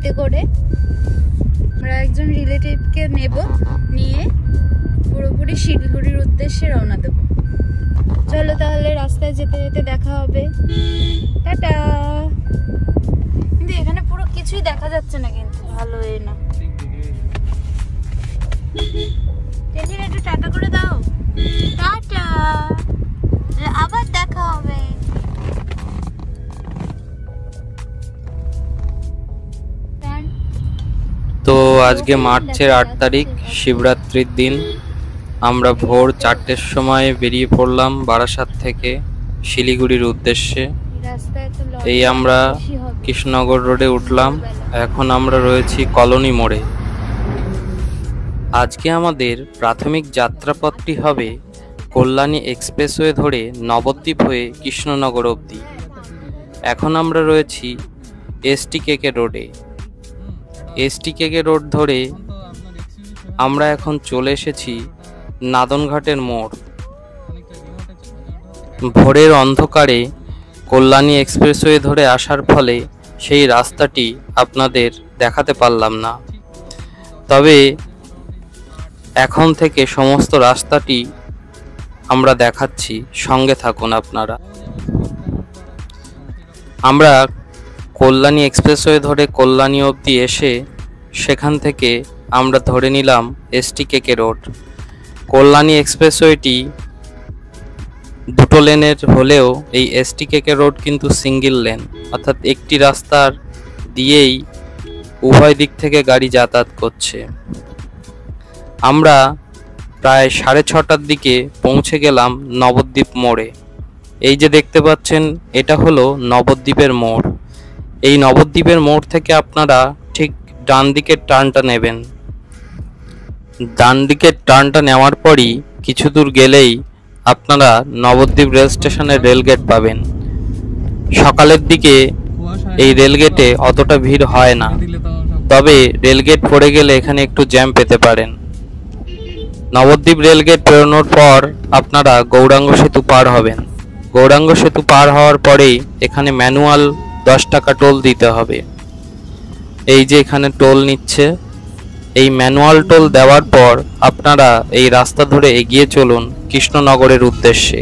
গাড়িতে করে আমরা একজন রিলেটিভকে নেব, নিয়ে পুরোপুরি শিলিগুড়ির উদ্দেশ্যে রওনা দেব। চলো তাহলে রাস্তায় যেতে যেতে দেখা হবে, টাটা। কিন্তু এখানে পুরো কিছুই দেখা যাচ্ছে না, কিন্তু ভালো না। টেনির একটু টাটা করে দাও, টাটা, আবার দেখা হবে। তো আজকে মার্চের 8 তারিখ, শিবরাত্রির দিন। আমরা ভোর 4টের সময় বেরিয়ে পড়লাম বারাসাত থেকে শিলিগুড়ির উদ্দেশ্যে। এই আমরা কৃষ্ণনগর রোডে উঠলাম, এখন আমরা রয়েছি কলোনি মোড়ে। আজকে আমাদের প্রাথমিক যাত্রাপথটি হবে কল্যাণী এক্সপ্রেসওয়ে ধরে নবদ্বীপ হয়ে কৃষ্ণনগর অবধি। এখন আমরা রয়েছি STKK রোডে। STKK রোড ধরে আমরা এখন চলে এসেছি নাদনঘাটের মোড়। ভোরের অন্ধকারে কল্যাণী এক্সপ্রেসওয়ে ধরে আসার ফলে সেই রাস্তাটি আপনাদের দেখাতে পারলাম না, তবে এখন থেকে সমস্ত রাস্তাটি আমরা দেখাচ্ছি, সঙ্গে থাকুন আপনারা। আমরা কল্যাণী এক্সপ্রেসওয়ে ধরে কল্যাণী অবধি এসে সেখান থেকে আমরা ধরে নিলাম STKK রোড। কল্যাণী এক্সপ্রেসওয়েটি দুটো লেনের হলেও এই STKK রোড কিন্তু সিঙ্গেল লেন, অর্থাৎ একটি রাস্তার দিয়েই উভয় দিক থেকে গাড়ি যাতায়াত করছে। আমরা প্রায় 6:30টার দিকে পৌঁছে গেলাম নবদ্বীপ মোড়ে। এই যে দেখতে পাচ্ছেন, এটা হলো নবদ্বীপের মোড়। এই নবদ্বীপের মোড় থেকে আপনারা ঠিক ডান দিকের টার্নটা নেবেন। ডান দিকের টার্নটা নেওয়ার পরই কিছু দূর গেলেই আপনারা নবদ্বীপ রেল স্টেশনের রেলগেট পাবেন। সকালের দিকে এই রেলগেটে অতটা ভিড় হয় না, তবে রেলগেট পড়ে গেলে এখানে একটু জ্যাম পেতে পারেন। নবদ্বীপ রেলগেট পেরোনোর পর আপনারা গৌরাঙ্গ সেতু পার হবেন। গৌরাঙ্গ সেতু পার হওয়ার পরেই এখানে ম্যানুয়াল 10 টাকা টোল দিতে হবে। এই যে এখানে টোল নিচ্ছে, এই ম্যানুয়াল টোল দেওয়ার পর আপনারা এই রাস্তা ধরে এগিয়ে চলুন কৃষ্ণনগরের উদ্দেশ্যে।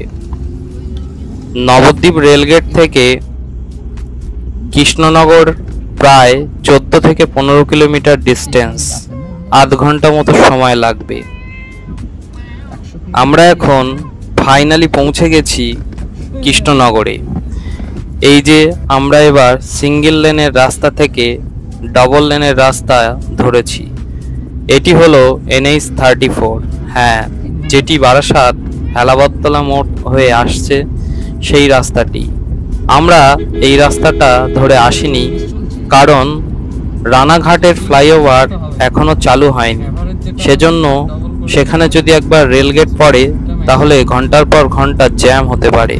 নবদ্বীপ রেলগেট থেকে কৃষ্ণনগর প্রায় 14 থেকে 15 কিলোমিটার ডিস্টেন্স, আধ ঘন্টা মতো সময় লাগবে। আমরা এখন ফাইনালি পৌঁছে গেছি কৃষ্ণনগরে। এই যে আমরা এবার সিঙ্গেল লেনের রাস্তা থেকে ডাবল লেনের রাস্তা ধরেছি। এটি হলো NH-34, হ্যাঁ, যেটি বারাসাত হেলাবততলা মোড় হয়ে আসছে সেই রাস্তাটি। আমরা এই রাস্তাটা ধরে আসিনি, কারণ রানাঘাটের ফ্লাইওভার এখনো চালু হয়নি। সেজন্য সেখানে যদি একবার রেলগেট পড়ে তাহলে ঘন্টার পর ঘন্টা জ্যাম হতে পারে,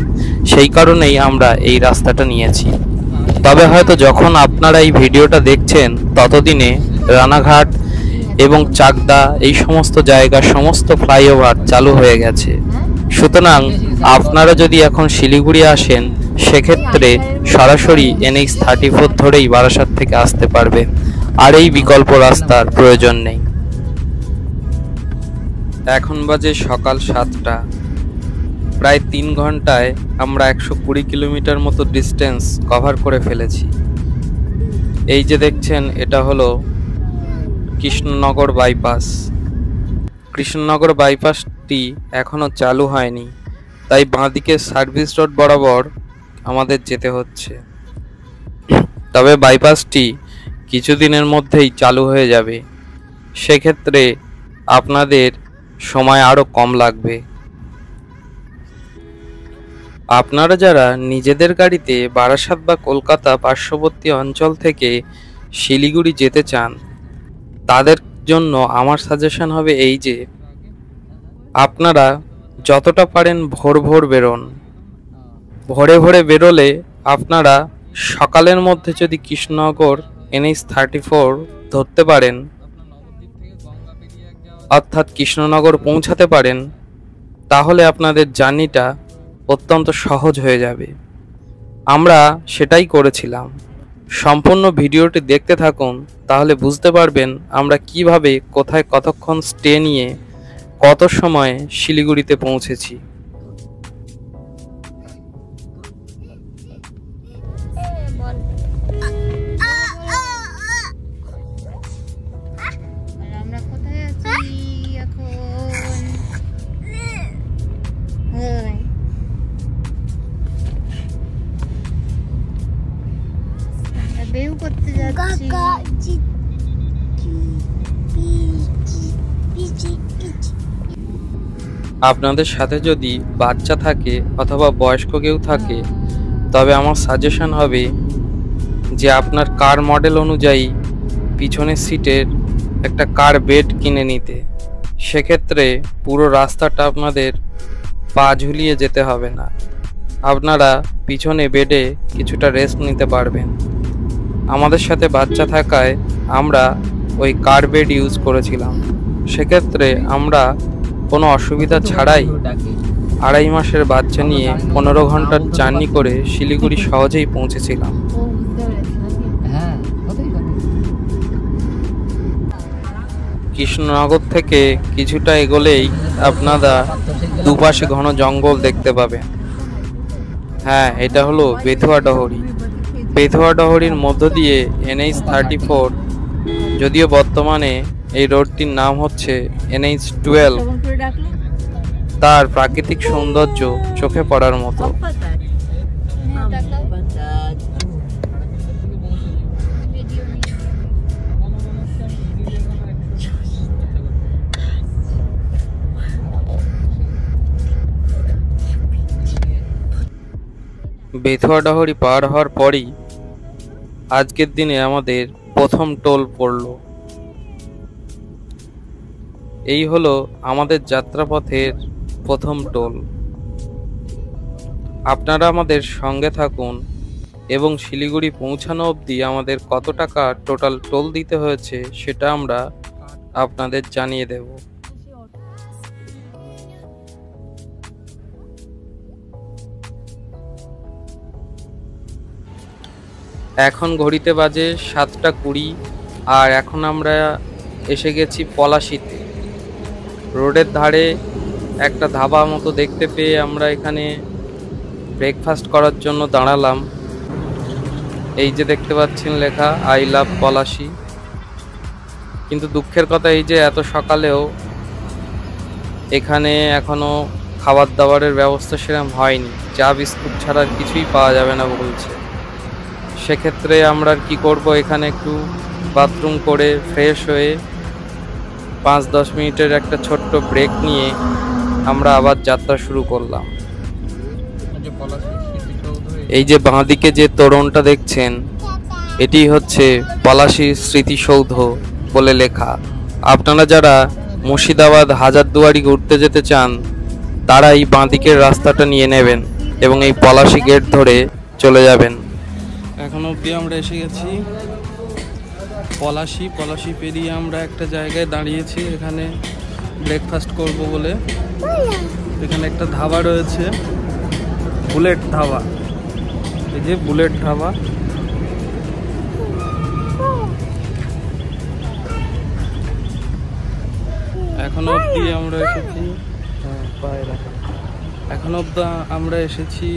সেই কারণেই আমরা এই রাস্তাটা নিয়েছি। তবে হয়তো যখন আপনারা এই ভিডিওটা দেখছেন ততদিনে রানাঘাট এবং চাকদা এই সমস্ত জায়গার সমস্ত ফ্লাইওভার চালু হয়ে গেছে। সুতরাং আপনারা যদি এখন শিলিগুড়ি আসেন সেক্ষেত্রে সরাসরি NH-34 ধরেই বারাসাত থেকে আসতে পারবেন, আর এই বিকল্প রাস্তার প্রয়োজন নেই। এখন বাজে সকাল 7টা। প্রায় 3 ঘন্টায় আমরা 120 কিলোমিটার মতো ডিস্টেন্স কভার করে ফেলেছি। এই যে দেখছেন, এটা হলো কৃষ্ণনগর বাইপাস। কৃষ্ণনগর বাইপাসটি এখনো চালু হয়নি, তাই বাঁদিকে সার্ভিস রোড বরাবর আমাদের যেতে হচ্ছে। তবে বাইপাসটি কিছুদিনের মধ্যেই চালু হয়ে যাবে, সেক্ষেত্রে আপনাদের সময় আরও কম লাগবে। আপনারা যারা নিজেদের গাড়িতে বারাসাত বা কলকাতা পার্শ্ববর্তী অঞ্চল থেকে শিলিগুড়ি যেতে চান, তাদের জন্য আমার সাজেশন হবে এই যে আপনারা যতটা পারেন ভোর ভোর বেরোন। ভোরে ভোরে বেরোলে আপনারা সকালের মধ্যে যদি কৃষ্ণনগর NH-34 ধরতে পারেন, অর্থাৎ কৃষ্ণনগর পৌঁছাতে পারেন, তাহলে আপনাদের জার্নিটা অত্যন্ত সহজ হয়ে যাবে। আমরা সেটাই করেছিলাম। সম্পূর্ণ ভিডিওটি দেখতে থাকুন, তাহলে বুঝতে পারবেন আমরা কিভাবে কোথায় কতক্ষণ স্টে নিয়ে কত সময় শিলিগুড়িতে পৌঁছেছি। আমরা কোথায় আছি এখন? বেউ করতে যাচ্ছি। আপনাদের সাথে যদি বাচ্চা থাকে অথবা বয়স্ক কেউ থাকে, তবে আমার সাজেশন হবে যে আপনার কার মডেল অনুযায়ী পিছনের সিটের একটা কার বেড কিনে নিতে। সেক্ষেত্রে পুরো রাস্তাটা আপনাদের পা ঝুলিয়ে যেতে হবে না, আপনারা পিছনে বেডে কিছুটা রেস্ট নিতে পারবেন। আমাদের সাথে বাচ্চা থাকায় আমরা ওই কার বেড ইউজ করেছিলাম। সেক্ষেত্রে আমরা কোনো অসুবিধা ছাড়াই 2.5 মাসের বাচ্চা নিয়ে 15 ঘন্টার জার্নি করে শিলিগুড়ি সহজেই পৌঁছেছিলাম। কৃষ্ণনগর থেকে কিছুটা এগোলেই আপনারা দুপাশে ঘন জঙ্গল দেখতে পাবেন। হ্যাঁ, এটা হলো বেথুয়া ডহরি। বেথুয়া ডহরির মধ্য দিয়ে NH-34, যদিও বর্তমানে এই রোডটির নাম হচ্ছে NH-12, তার প্রাকৃতিক সৌন্দর্য চোখে পড়ার মতো। বেথুয়া ডহরি পার হওয়ার পরই আজকের দিনে আমাদের প্রথম টোল পড়ল। এই হলো আমাদের যাত্রাপথের প্রথম টোল। আপনারা আমাদের সঙ্গে থাকুন এবং শিলিগুড়ি পৌঁছানো অবধি আমাদের কত টাকা টোটাল টোল দিতে হয়েছে সেটা আমরা আপনাদের জানিয়ে দেব। এখন ঘড়িতে বাজে 7টা 20, আর এখন আমরা এসে গেছি পলাশিতে। রোডের ধারে একটা ধাবা মতো দেখতে পেয়ে আমরা এখানে ব্রেকফাস্ট করার জন্য দাঁড়ালাম। এই যে দেখতে পাচ্ছেন লেখা আই লাভ পলাশি। কিন্তু দুঃখের কথা এই যে এত সকালেও এখানে এখনো খাবার দাবারের ব্যবস্থা সেরকম হয়নি, চা বিস্কুট ছাড়া কিছুই পাওয়া যাবে না বলছে। সেক্ষেত্রে আমরা কি করব, এখানে একটু বাথরুম করে ফ্রেশ হয়ে 5-10 মিনিটের একটা ছোট্ট ব্রেক নিয়ে আমরা আবার যাত্রা শুরু করলাম। এই যে বাঁদিকে যে তোরণটা দেখছেন, এটি হচ্ছে পলাশী স্মৃতিসৌধ বলে লেখা। আপনারা যারা মুর্শিদাবাদ হাজারদুয়ারি ঘুরতে যেতে চান, তারা এই বাঁদিকের রাস্তাটা নিয়ে নেবেন এবং এই পলাশী গেট ধরে চলে যাবেন। এখন অবধি আমরা এসে গেছি পলাশী পেরিয়ে আমরা একটা জায়গায় দাঁড়িয়েছি এখানে ব্রেকফাস্ট করব বলে। এখানে একটা ধাবা রয়েছে, বুলেট ধাবা। এই যে বুলেট ধাবা। এখন অবধি আমরা এসেছি আমরা এসেছি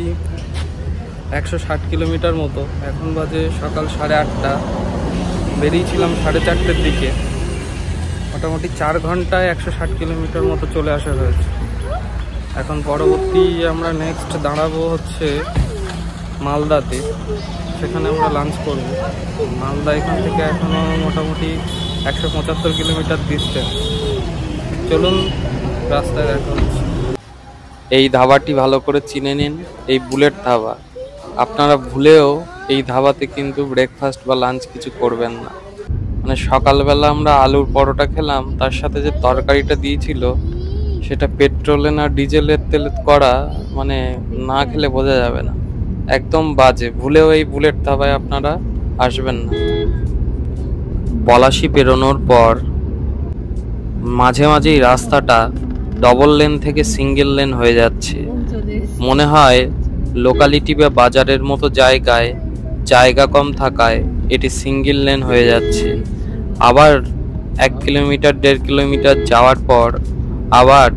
160 কিলোমিটার মতো। এখন বাজে সকাল 8:30। বেরিয়েছিলাম 4:30-র দিকে। মোটামুটি 4 ঘন্টায় 160 কিলোমিটার মতো চলে আসা হয়েছে। এখন পরবর্তী আমরা নেক্সট দাঁড়াবো হচ্ছে মালদাতে, সেখানে আমরা লাঞ্চ করব। মালদা এখান থেকে এখনো মোটামুটি 175 কিলোমিটার ডিস্টেন্স। চলুন রাস্তায় দেখা হচ্ছে। এই ধাবাটি ভালো করে চিনে নিন, এই বুলেট ধাবা। আপনারা ভুলেও এই ধাবাতে কিন্তু ব্রেকফাস্ট বা লাঞ্চ কিছু করবেন না। মানে সকালবেলা আমরা আলুর পরোটা খেলাম, তার সাথে যে তরকারিটা দিয়েছিল সেটা পেট্রোলে না ডিজেলের তেলে করা, মানে না খেলে বোঝা যাবে না, একদম বাজে। ভুলেও এই বুলেট ধাবায় আপনারা আসবেন না। পলাশী পেরোনোর পর মাঝে মাঝেই রাস্তাটা ডবল লেন থেকে সিঙ্গেল লেন হয়ে যাচ্ছে। মনে হয় লোকালিটি বা বাজারের মতো জায়গায় জায়গা কম থাকায় এটি সিঙ্গেল লেন হয়ে যাচ্ছে। আবার 1 কিলোমিটার 1.5 কিলোমিটার যাওয়ার পর আবার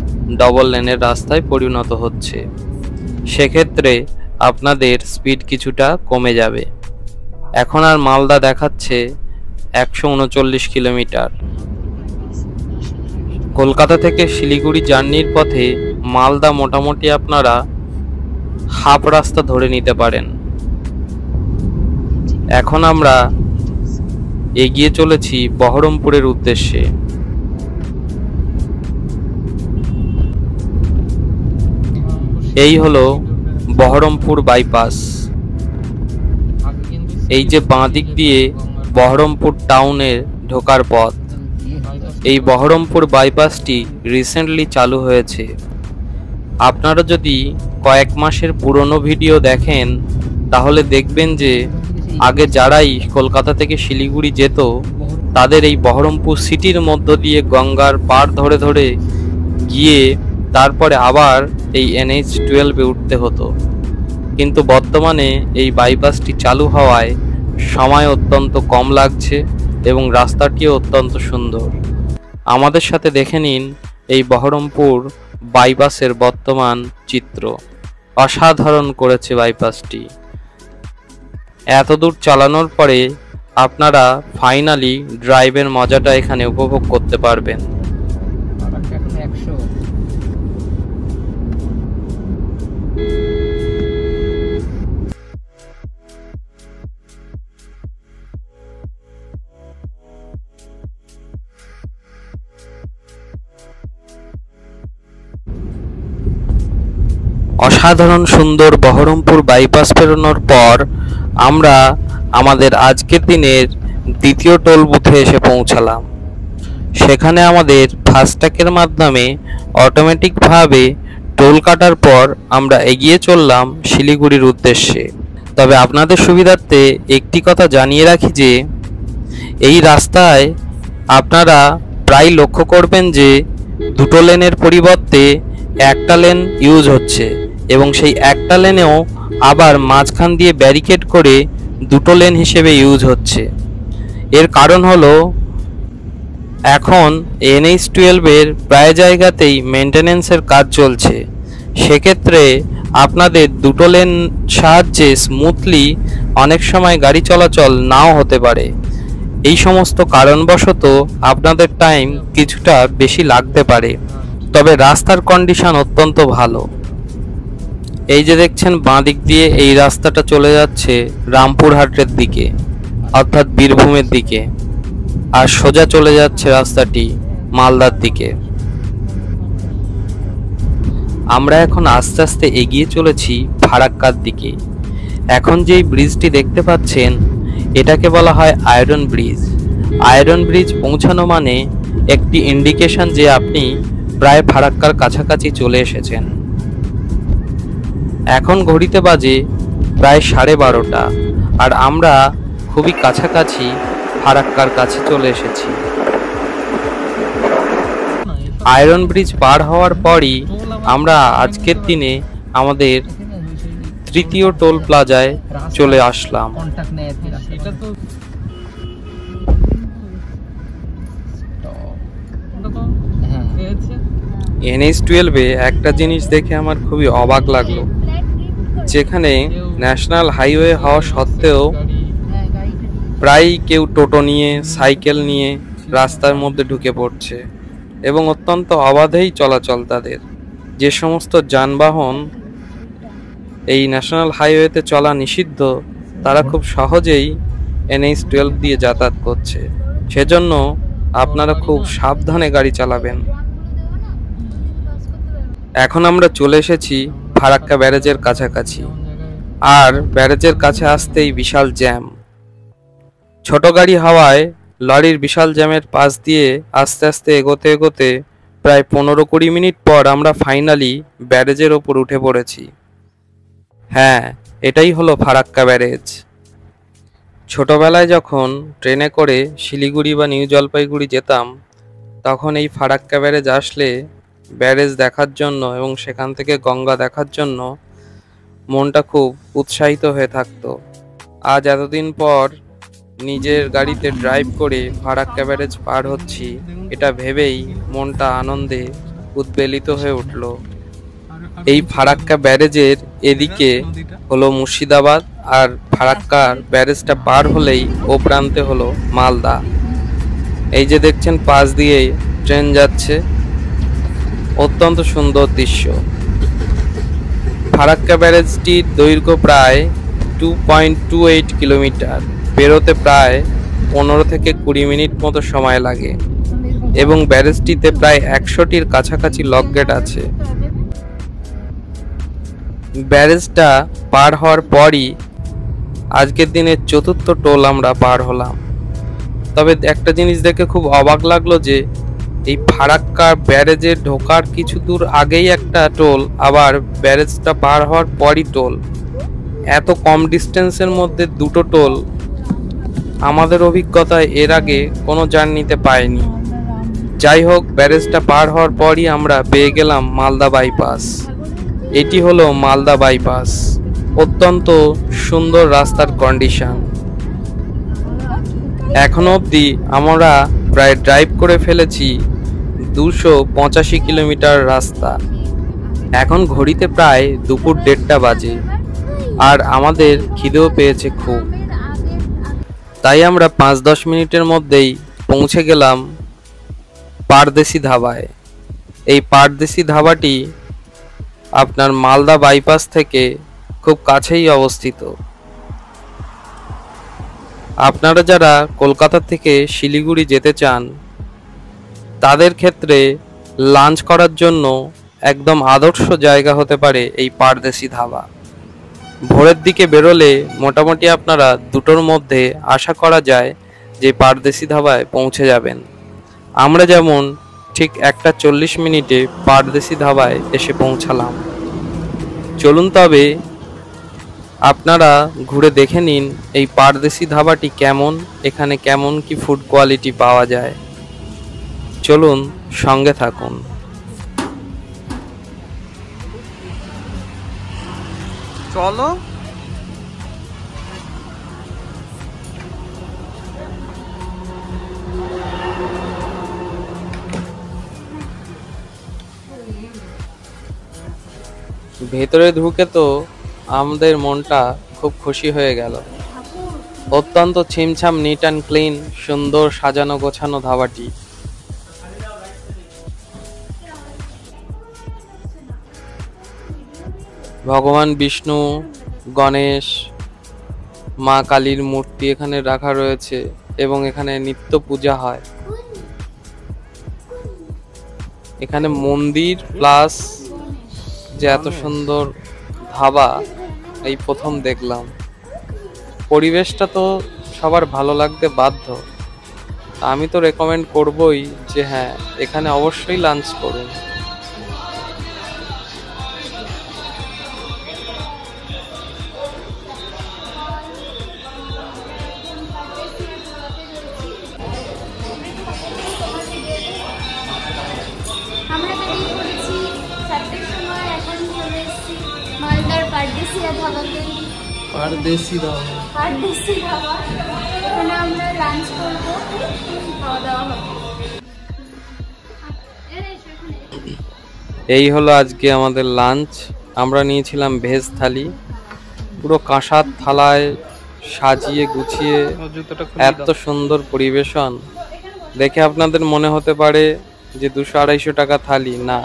ডবল লেনের রাস্তায় পরিণত হচ্ছে। সেক্ষেত্রে আপনাদের স্পিড কিছুটা কমে যাবে। এখন আর মালদা দেখাচ্ছে 139 কিলোমিটার। কলকাতা থেকে শিলিগুড়ি জার্নির পথে মালদা মোটামুটি আপনারা হাফ রাস্তা ধরে নিতে পারেন। এখন আমরা এগিয়ে চলেছি বহরমপুরের উদ্দেশ্যে। এই হলো বহরমপুর বাইপাস। এই যে বাঁ দিক দিয়ে বহরমপুর টাউনের ঢোকার পথ। এই বহরমপুর বাইপাসটি রিসেন্টলি চালু হয়েছে। আপনারা যদি কয়েক মাসের পুরনো ভিডিও দেখেন তাহলে দেখবেন যে আগে যারাই কলকাতা থেকে শিলিগুড়ি যেত তাদের এই বহরমপুর সিটির মধ্য দিয়ে গঙ্গার পার ধরে ধরে গিয়ে তারপরে আবার এই NH-12 উঠতে হতো। কিন্তু বর্তমানে এই বাইপাসটি চালু হওয়ায় সময় অত্যন্ত কম লাগছে এবং রাস্তাটিও অত্যন্ত সুন্দর। আমাদের সাথে দেখে নিন এই বহরমপুর বাইপাসের বর্তমান চিত্র। অসাধারণ করেছে বাইপাসটি। এত দূর চালানোর পরে আপনারা ফাইনালি ড্রাইভের মজাটা এখানে উপভোগ করতে পারবেন। অসাধারণ সুন্দর বহরমপুর বাইপাস পেরোনোর পর আমরা আমাদের আজকের দিনের দ্বিতীয় টোল বুথে এসে পৌঁছালাম। সেখানে আমাদের ফাস্ট্যাগের মাধ্যমে অটোমেটিকভাবে টোল কাটার পর আমরা এগিয়ে চললাম শিলিগুড়ির উদ্দেশ্যে। তবে আপনাদের সুবিধার্থে একটি কথা জানিয়ে রাখি যে এই রাস্তায় আপনারা প্রায় লক্ষ্য করবেন যে দুটো লেনের পরিবর্তে একটা লেন ইউজ হচ্ছে এবং সেই একটা লেনেও আবার মাঝখান দিয়ে ব্যারিকেড করে দুটো লেন হিসেবে ইউজ হচ্ছে। এর কারণ হলো এখন NH-12 এর প্রায় জায়গাতেই মেনটেনেন্সের কাজ চলছে। সেক্ষেত্রে আপনাদের দুটো লেন সাহায্যে স্মুথলি অনেক সময় গাড়ি চলাচল নাও হতে পারে। এই সমস্ত কারণবশত আপনাদের টাইম কিছুটা বেশি লাগতে পারে, তবে রাস্তার কন্ডিশন অত্যন্ত ভালো। এই যে দেখছেন বাঁ দিক দিয়ে এই রাস্তাটা চলে যাচ্ছে রামপুরহাটের দিকে অর্থাৎ বীরভূমের দিকে, আর সোজা চলে যাচ্ছে রাস্তাটি মালদার দিকে। আমরা এখন আস্তে আস্তে এগিয়ে চলেছি ফারাক্কার দিকে। এখন যেই ব্রিজটি দেখতে পাচ্ছেন এটাকে বলা হয় আয়রন ব্রিজ। আয়রন ব্রিজ পৌঁছানো মানে একটি ইন্ডিকেশন যে আপনি প্রায় ফারাক্কার কাছাকাছি চলে এসেছেন। এখন ঘড়িতে বাজে প্রায় 12:30 আর আমরা খুবই কাছাকাছি ফারাক্কার কাছে চলে এসেছি। আয়রন ব্রিজ পার হওয়ার পরই আমরা আজকের দিনে আমাদের তৃতীয় টোল প্লাজায় চলে আসলাম। NH-12 একটা জিনিস দেখে আমার খুবই অবাক লাগলো, যেখানে ন্যাশনাল হাইওয়ে হওয়া সত্ত্বেও প্রায় কেউ টোটো নিয়ে সাইকেল নিয়ে রাস্তার মধ্যে ঢুকে পড়ছে এবং অত্যন্ত অবাধেই চলাচল তাদের। যে সমস্ত যানবাহন এই ন্যাশনাল হাইওয়েতে চলা নিষিদ্ধ তারা খুব সহজেই NH-12 দিয়ে যাতায়াত করছে। সেজন্য আপনারা খুব সাবধানে গাড়ি চালাবেন। এখন আমরা চলে এসেছি ফারাক্কা ব্যারেজের কাছাকাছি, আর ব্যারেজের কাছে আসতেই বিশাল জ্যাম। ছোট গাড়ি হওয়ায় লরির বিশাল জ্যামের পাশ দিয়ে আস্তে আস্তে এগোতে এগোতে প্রায় 15-20 মিনিট পর আমরা ফাইনালি ব্যারেজের ওপর উঠে পড়েছি। হ্যাঁ, এটাই হলো ফারাক্কা ব্যারেজ। ছোটবেলায় যখন ট্রেনে করে শিলিগুড়ি বা নিউ জলপাইগুড়ি যেতাম তখন এই ফারাক্কা ব্যারেজ আসলে ব্যারেজ দেখার জন্য এবং সেখান থেকে গঙ্গা দেখার জন্য মনটা খুব উৎসাহিত হয়ে থাকতো। আজ এতদিন পর নিজের গাড়িতে ড্রাইভ করে ফারাক্কা ব্যারেজ পার হচ্ছি, এটা ভেবেই মনটা আনন্দে উদ্বেলিত হয়ে উঠল। এই ফারাক্কা ব্যারেজের এদিকে হলো মুর্শিদাবাদ, আর ফারাক্কার ব্যারেজটা পার হলেই ও প্রান্তে হলো মালদা। এই যে দেখছেন পাশ দিয়ে ট্রেন যাচ্ছে, অত্যন্ত সুন্দর দৃশ্য। ফারাক্কা ব্যারেজটির দৈর্ঘ্য প্রায় 2.28 কিলোমিটার, বেরোতে প্রায় 15 থেকে 20 মিনিট মতো সময় লাগে এবং ব্যারেজটিতে প্রায় 100টির কাছাকাছি লক গেট আছে। ব্যারেজটা পার হওয়ার পরই আজকের দিনের চতুর্থ টোল আমরা পার হলাম। তবে একটা জিনিস দেখে খুব অবাক লাগলো যে এই ফারাক্কা ব্যারেজে ঢোকার কিছু দূর আগেই একটা টোল, আবার ব্যারেজটা পার হওয়ার পরই টোল। এত কম ডিস্টেন্সের মধ্যে দুটো টোল আমাদের অভিজ্ঞতায় এর আগে কোনো জার্নিতে পাইনি। যাই হোক, ব্যারেজটা পার হওয়ার পরই আমরা পেয়ে গেলাম মালদা বাইপাস। এটি হলো মালদা বাইপাস, অত্যন্ত সুন্দর রাস্তার কন্ডিশন। এখনো অবধি আমরা প্রায় ড্রাইভ করে ফেলেছি 285 কিলোমিটার রাস্তা। এখন ঘড়িতে প্রায় দুপুর 1:30 বাজে, আর আমাদের খিদেও পেয়েছে খুব। তাই আমরা 5-10 মিনিটের মধ্যেই পৌঁছে গেলাম পারদেশি ধাবায়। এই পারদেশি ধাবাটি আপনার মালদা বাইপাস থেকে খুব কাছেই অবস্থিত। আপনারা যারা কলকাতা থেকে শিলিগুড়ি যেতে চান তাদের ক্ষেত্রে লাঞ্চ করার জন্য একদম আদর্শ জায়গা হতে পারে এই পারদেশি ধাবা। ভোরের দিকে বেরোলে মোটামুটি আপনারা 2টোর মধ্যে আশা করা যায় যে পারদেশি ধাবায় পৌঁছে যাবেন। আমরা যেমন ঠিক 1:40 মিনিটে পারদেশি ধাবায় এসে পৌঁছালাম। চলুন তবে আপনারা ঘুরে দেখে নিন এই পারদেশি ধাবাটি কেমন, এখানে কেমন কি ফুড কোয়ালিটি পাওয়া যায়। চলুন সঙ্গে থাকুন। চলো। ভেতরে ঢুকে তো আমাদের মনটা খুব খুশি হয়ে গেল। অত্যন্ত ছিমছাম, নিট অ্যান্ড ক্লিন, সুন্দর সাজানো গোছানো ধাবাটি। ভগবান বিষ্ণু, গণেশ, মা কালীর মূর্তি এখানে রাখা রয়েছে এবং এখানে নিত্য পূজা হয়। এখানে মন্দির প্লাস যে এত সুন্দর ধাবা এই প্রথম দেখলাম। পরিবেশটা তো সবার ভালো লাগতে বাধ্য। আমি তো রেকমেন্ড করবই যে হ্যাঁ, এখানে অবশ্যই লাঞ্চ করুন। পারদেশি ধাবা, এখানে আমরা লাঞ্চ করবো, খাওয়া দাওয়া হবে। এই হলো আজকে আমাদের লাঞ্চ। আমরা নিয়েছিলাম ভেজ থালি, পুরো কাঁসার থালায় সাজিয়ে গুছিয়ে, এত সুন্দর পরিবেশন দেখে আপনাদের মনে হতে পারে যে 200-250 টাকা থালি, না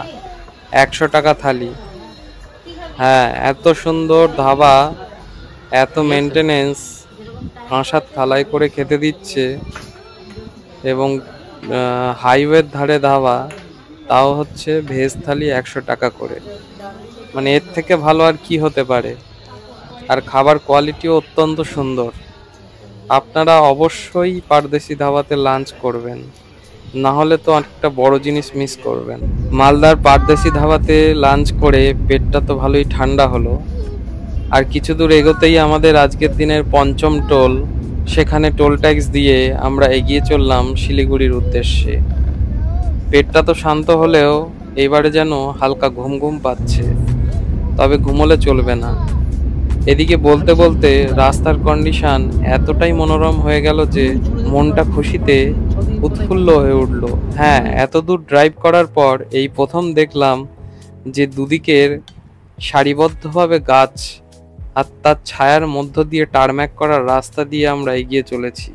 100 টাকা থালি। হ্যাঁ, এত সুন্দর ধাবা, এত মেনটেনেন্স, কাঁসার থালায় করে খেতে দিচ্ছে এবং হাইওয়ের ধারে ধাবা, তাও হচ্ছে ভেজ থালি 100 টাকা করে। মানে এর থেকে ভালো আর কি হতে পারে। আর খাবার কোয়ালিটিও অত্যন্ত সুন্দর। আপনারা অবশ্যই পারদেশি ধাবাতে লাঞ্চ করবেন, না হলে তো একটা বড় জিনিস মিস করবেন। মালদার পারদেশি ধাবাতে লাঞ্চ করে পেটটা তো ভালোই ঠান্ডা হলো। আর কিছু দূর এগোতেই আমাদের আজকের দিনের 5ম টোল, সেখানে টোল ট্যাক্স দিয়ে আমরা এগিয়ে চললাম শিলিগুড়ির উদ্দেশ্যে। পেটটা তো শান্ত হলেও এবারে যেন হালকা ঘুম ঘুম পাচ্ছে, তবে ঘুমোলে চলবে না। এদিকে বলতে বলতে রাস্তার কন্ডিশন এতটাই মনোরম হয়ে গেল যে মনটা খুশিতে উৎফুল্ল হয়ে উঠল। হ্যাঁ, এত দূর ড্রাইভ করার পর এই প্রথম দেখলাম যে দুদিকের সারিবদ্ধভাবে গাছ আর তার ছায়ার মধ্য দিয়ে টারম্যাক করা রাস্তা দিয়ে আমরা এগিয়ে চলেছি।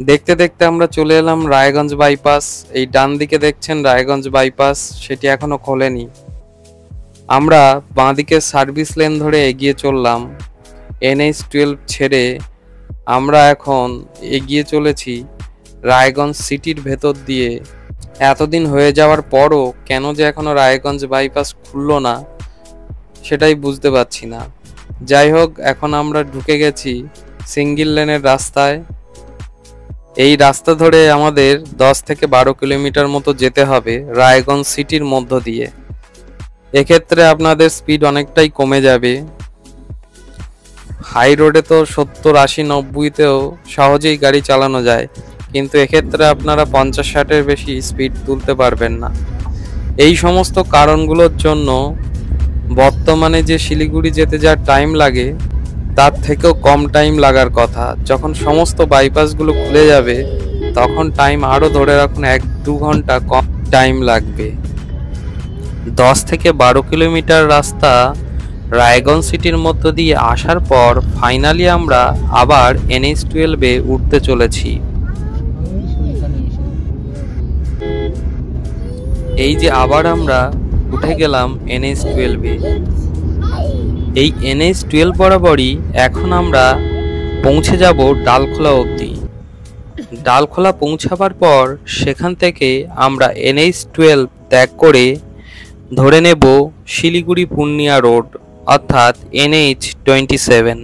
দেখতে দেখতে আমরা চলে এলাম রায়গঞ্জ বাইপাস। এই ডান দিকে দেখছেন রায়গঞ্জ বাইপাস, সেটি এখনো খোলেনি। আমরা বাঁদিকে সার্ভিস লেন ধরে এগিয়ে চললাম। NH-12 ছেড়ে আমরা এখন এগিয়ে চলেছি রায়গঞ্জ সিটির ভেতর দিয়ে। এতদিন হয়ে যাওয়ার পরও কেন যে এখনো রায়গঞ্জ বাইপাস খুললো না সেটাই বুঝতে পারছি না। যাই হোক, এখন আমরা ঢুকে গেছি সিঙ্গেল লেনের রাস্তায়। এই রাস্তা ধরে আমাদের 10 থেকে 12 কিলোমিটার মতো যেতে হবে রায়গঞ্জ সিটির মধ্য দিয়ে। এক্ষেত্রে আপনাদের স্পিড অনেকটাই কমে যাবে। হাই রোডে তো 70, 80, 90তেও সহজেই গাড়ি চালানো যায়, কিন্তু এক্ষেত্রে আপনারা 50-60-এর বেশি স্পিড তুলতে পারবেন না। এই সমস্ত কারণগুলোর জন্য বর্তমানে যে শিলিগুড়ি যেতে যা টাইম লাগে তার থেকেও কম টাইম লাগার কথা। যখন সমস্ত বাইপাসগুলো খুলে যাবে তখন টাইম আরও ধরে রাখুন 1-2 ঘন্টা কম টাইম লাগবে। 10 থেকে 12 কিলোমিটার রাস্তা রায়গঞ্জ সিটির মধ্য দিয়ে আসার পর ফাইনালি আমরা আবার NH-12-এ উঠতে চলেছি। এই যে আবার আমরা উঠে গেলাম NH-12-এ। এই NH-12 বরাবরই এখন আমরা পৌঁছে যাব ডালখোলা অবধি। ডালখোলা পৌঁছাবার পর সেখান থেকে আমরা NH-12 ত্যাগ করে ধরে নেব শিলিগুড়ি পূর্ণিয়া রোড, অর্থাৎ NH-27।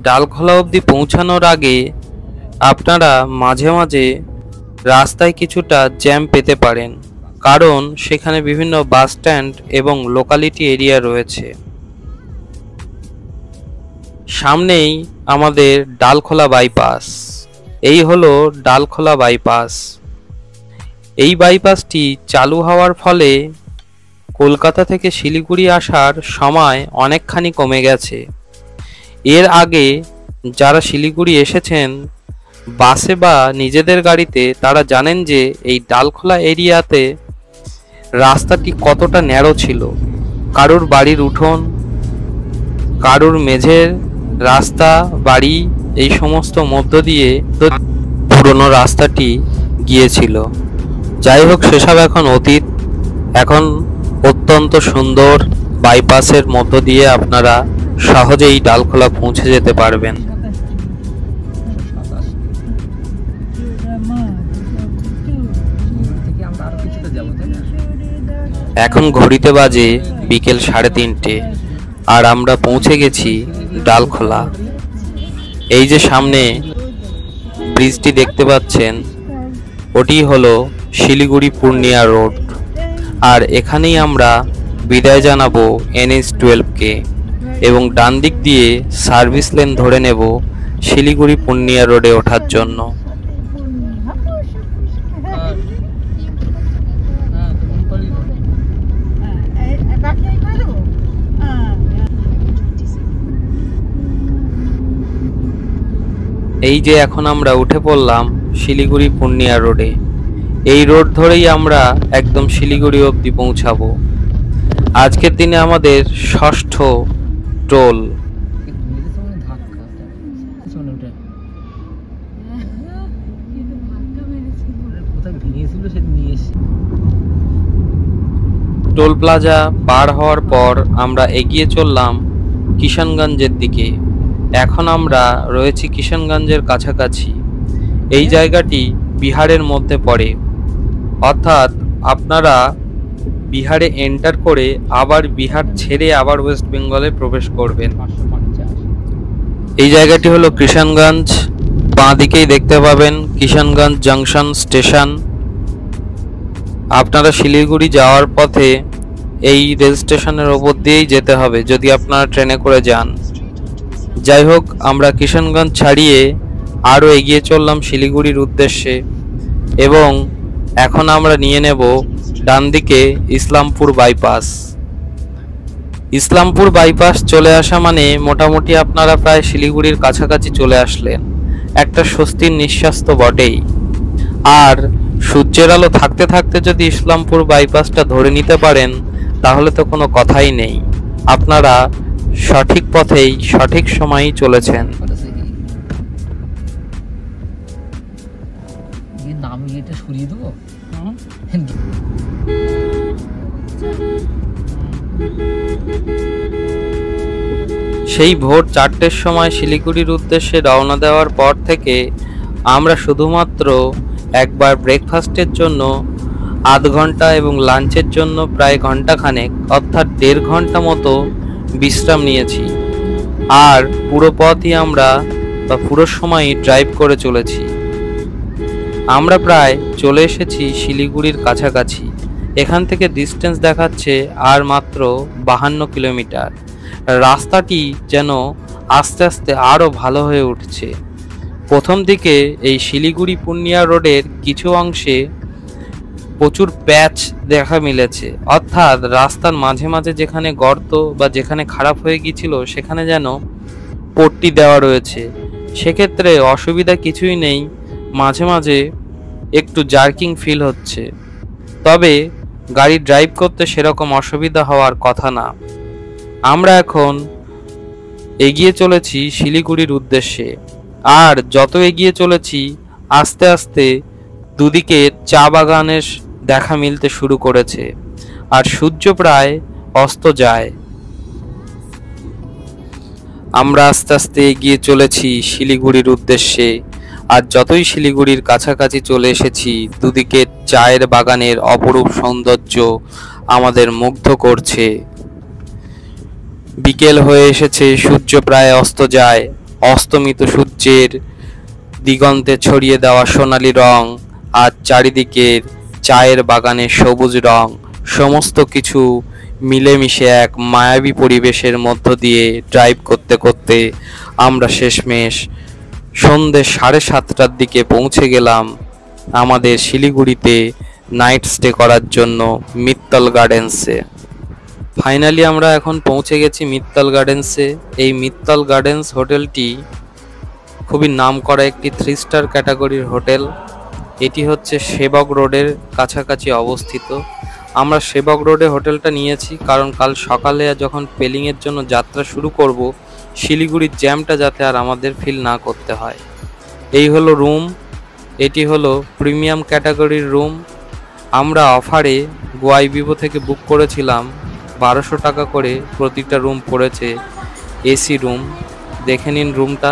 ডালখোলা অবধি পৌঁছানোর আগে আপনারা মাঝে মাঝে রাস্তায় কিছুটা জ্যাম পেতে পারেন, কারণ সেখানে বিভিন্ন বাস স্ট্যান্ড এবং লোকালিটি এরিয়া রয়েছে। সামনেই আমাদের ডালখোলা বাইপাস। এই হলো ডালখোলা বাইপাস। এই বাইপাসটি চালু হওয়ার ফলে কলকাতা থেকে শিলিগুড়ি আসার সময় অনেকখানি কমে গেছে। এর আগে যারা শিলিগুড়ি এসেছেন বাসে বা নিজেদের গাড়িতে, তারা জানেন যে এই ডালখোলা এরিয়াতে রাস্তাটি কতটা ন্যারো ছিল। কারুর বাড়ির উঠোন, কারুর মেঝের রাস্তা, বাড়ি, এই সমস্ত মধ্য দিয়ে পুরনো রাস্তাটি গিয়েছিল। যাই হোক, সেসব এখন অতীত। এখন অত্যন্ত সুন্দর বাইপাসের মধ্য দিয়ে আপনারা সহজেই ডালখোলা পৌঁছে যেতে পারবেন। এখন ঘড়িতে বাজে বিকেল 3:30 আর আমরা পৌঁছে গেছি ডালখোলা। এই যে সামনে ব্রিজটি দেখতে পাচ্ছেন, ওটি হলো শিলিগুড়ি পূর্ণিয়া রোড। আর এখানেই আমরা বিদায় জানাবো NH-12-কে এবং ডান দিক দিয়ে সার্ভিস লেন ধরে নেব শিলিগুড়ি পূর্ণিয়া রোডে ওঠার জন্য। এই যে এখন আমরা উঠে পড়লাম শিলিগুড়ি পূর্ণিয়া রোডে। এই রোড ধরেই আমরা একদম শিলিগুড়ি অবধি পৌঁছাবো। আজকের দিনে আমাদের 6ষ্ঠ টোল। টোল প্লাজা পার হওয়ার পর আমরা এগিয়ে চললাম কিষানগঞ্জের দিকে। এখন আমরা রয়েছি কিষানগঞ্জের কাছাকাছি। এই জায়গাটি বিহারের মধ্যে পড়ে, অর্থাৎ আপনারা বিহারে এন্টার করে আবার বিহার ছেড়ে আবার ওয়েস্ট বেঙ্গলে প্রবেশ করবেন। এই জায়গাটি হলো কিষানগঞ্জ। বাঁ দিকেই দেখতে পাবেন কিষানগঞ্জ জংশন স্টেশন। আপনারা শিলিগুড়ি যাওয়ার পথে এই রেল স্টেশনের ওপর দিয়েই যেতে হবে যদি আপনারা ট্রেনে করে যান। যাই হোক, আমরা কিষানগঞ্জ ছাড়িয়ে আরও এগিয়ে চললাম শিলিগুড়ির উদ্দেশ্যে এবং এখন আমরা নিয়ে নেব ডান দিকে ইসলামপুর বাইপাস। ইসলামপুর বাইপাস চলে আসা মানে মোটামুটি আপনারা প্রায় শিলিগুড়ির কাছাকাছি চলে আসলেন। একটা স্বস্তির নিঃশ্বাস তো বটেই। আর সূর্যের আলো থাকতে থাকতে যদি ইসলামপুর বাইপাসটা ধরে নিতে পারেন তাহলে তো কোনো কথাই নেই, আপনারা সঠিক পথেই সঠিক সময়ই চলেছেন। সরিয়ে দেবো। সেই ভোর 4টের সময় শিলিগুড়ির উদ্দেশ্যে রওনা দেওয়ার পর থেকে আমরা শুধুমাত্র একবার ব্রেকফাস্টের জন্য আধ ঘন্টা এবং লাঞ্চের জন্য প্রায় ঘন্টাখানেক অর্থাৎ 1.5 ঘন্টা মতো বিশ্রাম নিয়েছি। আর পুরো পথই আমরা পুরো সময়ই ড্রাইভ করে চলেছি। আমরা প্রায় চলে এসেছি শিলিগুড়ির কাছাকাছি। এখান থেকে ডিস্টেন্স দেখাচ্ছে আর মাত্র 52 কিলোমিটার। রাস্তাটি যেন আস্তে আস্তে আরও ভালো হয়ে উঠছে। প্রথম দিকে এই শিলিগুড়ি পূর্ণিয়া রোডের কিছু অংশে প্রচুর প্যাচ দেখা মিলেছে, অর্থাৎ রাস্তার মাঝে মাঝে যেখানে গর্ত বা যেখানে খারাপ হয়ে গিয়েছিল সেখানে যেন পট্টি দেওয়া রয়েছে। সেক্ষেত্রে অসুবিধা কিছুই নেই, মাঝে মাঝে একটু জার্কিং ফিল হচ্ছে, তবে গাড়ি ড্রাইভ করতে সেরকম অসুবিধা হওয়ার কথা না। আমরা এখন এগিয়ে চলেছি শিলিগুড়ির উদ্দেশ্যে। আর যত এগিয়ে চলেছি আস্তে আস্তে দুদিকে চা বাগানের দেখা মিলতে শুরু করেছে আর সূর্য প্রায় অস্ত যায়। আমরা আস্তে আস্তে এগিয়ে চলেছি শিলিগুড়ির উদ্দেশ্যে। আর যতই শিলিগুড়ির কাছাকাছি চলে এসেছি দুদিকে চায়ের বাগানের অপরূপ সৌন্দর্য আমাদের মুগ্ধ করছে। বিকেল হয়ে এসেছে, সূর্য প্রায় অস্ত যায়। অস্তমিত সূর্যের দিগন্তে ছড়িয়ে দেওয়া সোনালি রং আর চারিদিকের চায়ের বাগানের সবুজ রং সমস্ত কিছু মিলেমিশে এক মায়াবী পরিবেশের মধ্য দিয়ে ড্রাইভ করতে করতে আমরা শেষমেশ সন্ধ্যে 7:30টার দিকে পৌঁছে গেলাম আমাদের শিলিগুড়িতে নাইট স্টে করার জন্য মিত্তল গার্ডেন্সে। ফাইনালি আমরা এখন পৌঁছে গেছি মিত্তল গার্ডেন্সে। এই মিত্তল গার্ডেন্স হোটেলটি খুবই নামকরা একটি 3 স্টার ক্যাটাগরির হোটেল। এটি হচ্ছে সেবক রোডের কাছাকাছি অবস্থিত। আমরা সেবক রোডে হোটেলটা নিয়েছি কারণ কাল সকালে যখন পেলিংয়ের জন্য যাত্রা শুরু করব শিলিগুড়ির জ্যামটা যাতে আর আমাদের ফিল না করতে হয়। এই হলো রুম, এটি হলো প্রিমিয়াম ক্যাটাগরির রুম। আমরা অফারে গোয়াই বিভো থেকে বুক করেছিলাম, 1200 টাকা করে প্রতিটা রুম পড়েছে, এসি রুম। দেখে নিন রুমটা।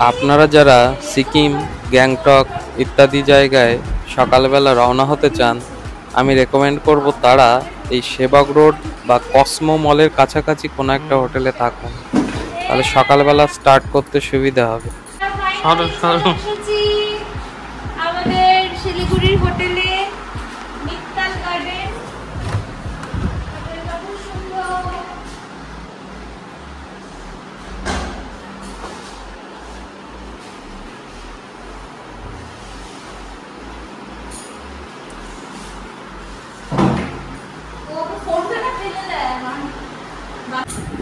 আপনারা যারা সিকিম, গ্যাংটক ইত্যাদি জায়গায় সকালবেলা রওনা হতে চান আমি রেকমেন্ড করব তারা এই সেবক রোড বা কসমো মলের কাছাকাছি কোনো একটা হোটেলে থাকুন, তাহলে সকালবেলা স্টার্ট করতে সুবিধা হবে। আমাদের শিলিগুড়ির হোটেলে মিত্তল গার্ডেন। হোটেলটা খুব সুন্দর।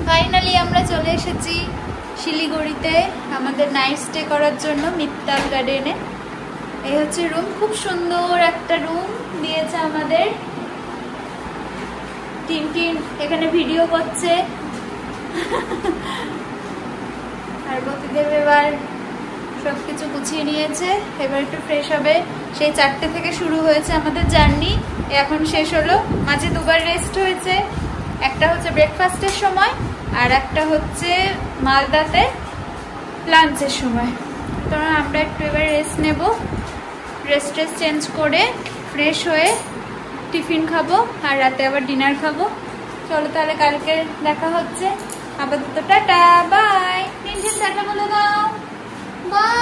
ফাইনালি আমরা চলে এসেছি শিলিগুড়িতে আমাদের নাইট স্টে করার জন্য মিত্তল গার্ডেনে। এই হচ্ছে রুম, খুব সুন্দর একটা রুম দিয়েছে আমাদের। টিন এখানে ভিডিও করছে আর গতিদেব এবার সবকিছু গুছিয়ে নিয়েছে, এবার একটু ফ্রেশ হবে। সেই 4টে থেকে শুরু হয়েছে আমাদের জার্নি, এখন শেষ হলো। মাঝে দুবার রেস্ট হয়েছে, একটা হচ্ছে ব্রেকফাস্টের সময় আর একটা হচ্ছে মালদাতে লাঞ্চের সময়। তো আমরা একটু এবার রেস্ট নেব, ড্রেস চেঞ্জ করে ফ্রেশ হয়ে টিফিন খাবো আর রাতে আবার ডিনার খাবো। চলো তাহলে কালকে দেখা হচ্ছে। আপাতত টাটা, বাই। টিনটিন টাটা বলে দাও, বাই।